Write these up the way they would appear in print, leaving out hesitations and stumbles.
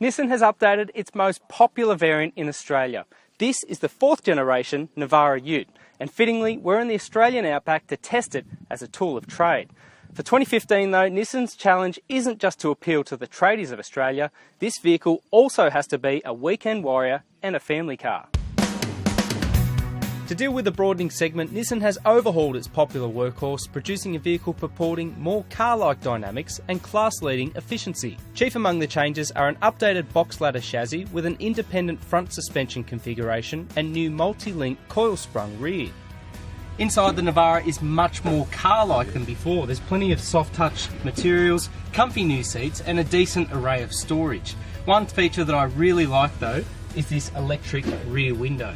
Nissan has updated its most popular variant in Australia. This is the 4th generation Navara Ute, and fittingly, we're in the Australian outback to test it as a tool of trade. For 2015 though, Nissan's challenge isn't just to appeal to the tradies of Australia, this vehicle also has to be a weekend warrior and a family car. To deal with the broadening segment, Nissan has overhauled its popular workhorse, producing a vehicle purporting more car-like dynamics and class-leading efficiency. Chief among the changes are an updated box ladder chassis with an independent front suspension configuration and new multi-link coil-sprung rear. Inside, the Navara is much more car-like than before. There's plenty of soft-touch materials, comfy new seats and a decent array of storage. One feature that I really like though is this electric rear window.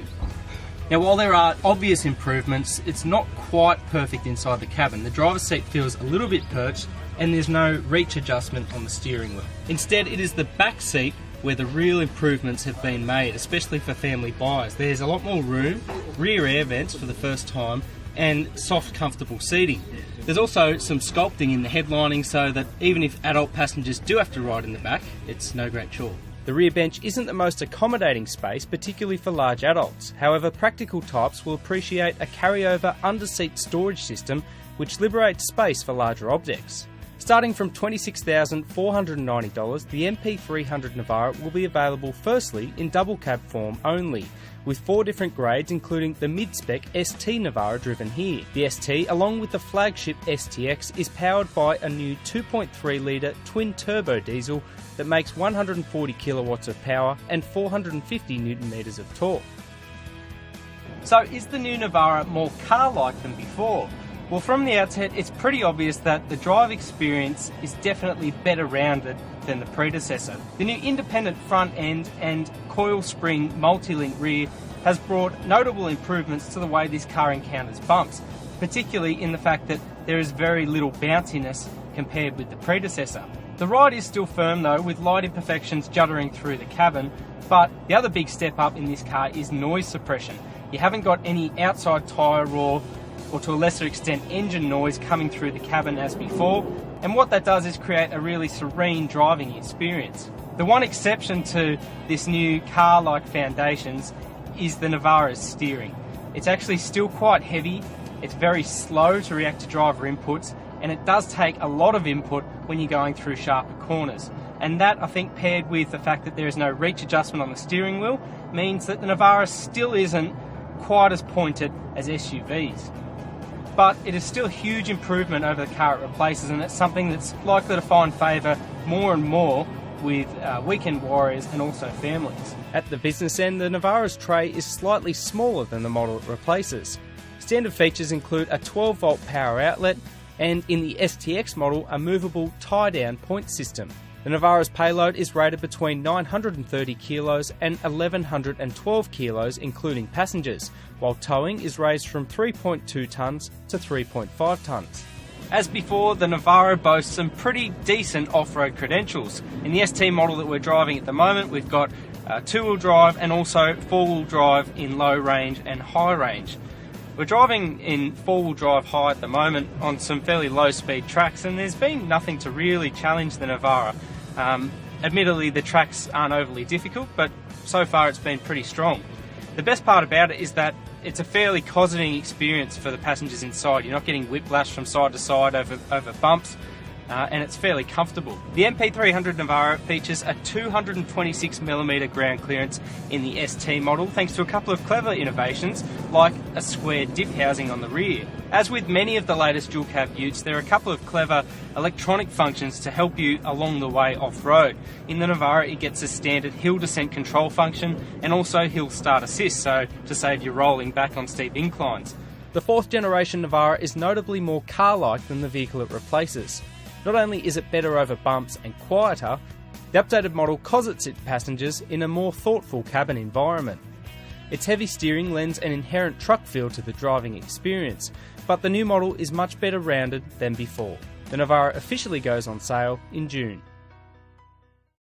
Now, while there are obvious improvements, it's not quite perfect inside the cabin. The driver's seat feels a little bit perched and there's no reach adjustment on the steering wheel. Instead, it is the back seat where the real improvements have been made, especially for family buyers. There's a lot more room, rear air vents for the first time, and soft, comfortable seating. There's also some sculpting in the headlining so that even if adult passengers do have to ride in the back, it's no great chore. The rear bench isn't the most accommodating space, particularly for large adults. However, practical types will appreciate a carryover under-seat storage system which liberates space for larger objects. Starting from $26,490, the MP300 Navara will be available firstly in double cab form only, with 4 different grades including the mid-spec ST Navara driven here. The ST, along with the flagship STX, is powered by a new 2.3 litre twin-turbo diesel that makes 140 kilowatts of power and 450 newton metres of torque. So is the new Navara more car-like than before? Well, from the outset, it's pretty obvious that the drive experience is definitely better rounded than the predecessor. The new independent front end and coil spring multi-link rear has brought notable improvements to the way this car encounters bumps, particularly in the fact that there is very little bounciness compared with the predecessor. The ride is still firm though, with light imperfections juddering through the cabin, but the other big step up in this car is noise suppression. You haven't got any outside tyre roar or to a lesser extent engine noise coming through the cabin as before, and what that does is create a really serene driving experience. The one exception to this new car-like foundations is the Navara's steering. It's actually still quite heavy, it's very slow to react to driver inputs, and it does take a lot of input when you're going through sharper corners. And that, I think, paired with the fact that there is no reach adjustment on the steering wheel, means that the Navara still isn't quite as pointed as SUVs. But it is still a huge improvement over the car it replaces, and it's something that's likely to find favour more and more with weekend warriors and also families. At the business end, the Navara's tray is slightly smaller than the model it replaces. Standard features include a 12-volt power outlet and, in the STX model, a movable tie-down point system. The Navara's payload is rated between 930 kilos and 1112 kilos including passengers, while towing is raised from 3.2 tonnes to 3.5 tonnes. As before, the Navara boasts some pretty decent off-road credentials. In the ST model that we're driving at the moment, we've got two-wheel drive and also four-wheel drive in low range and high range. We're driving in four-wheel drive high at the moment on some fairly low-speed tracks, and there's been nothing to really challenge the Navara. Admittedly, the tracks aren't overly difficult, but so far it's been pretty strong. The best part about it is that it's a fairly cosseting experience for the passengers inside. You're not getting whiplash from side to side over bumps, and it's fairly comfortable. The MP300 Navara features a 226mm ground clearance in the ST model, thanks to a couple of clever innovations like a square diff housing on the rear. As with many of the latest dual cab utes, there are a couple of clever electronic functions to help you along the way off-road. In the Navara, it gets a standard hill descent control function and also hill start assist, so to save you rolling back on steep inclines. The 4th generation Navara is notably more car-like than the vehicle it replaces. Not only is it better over bumps and quieter, the updated model cosets its passengers in a more thoughtful cabin environment. Its heavy steering lends an inherent truck feel to the driving experience, but the new model is much better rounded than before. The Navara officially goes on sale in June.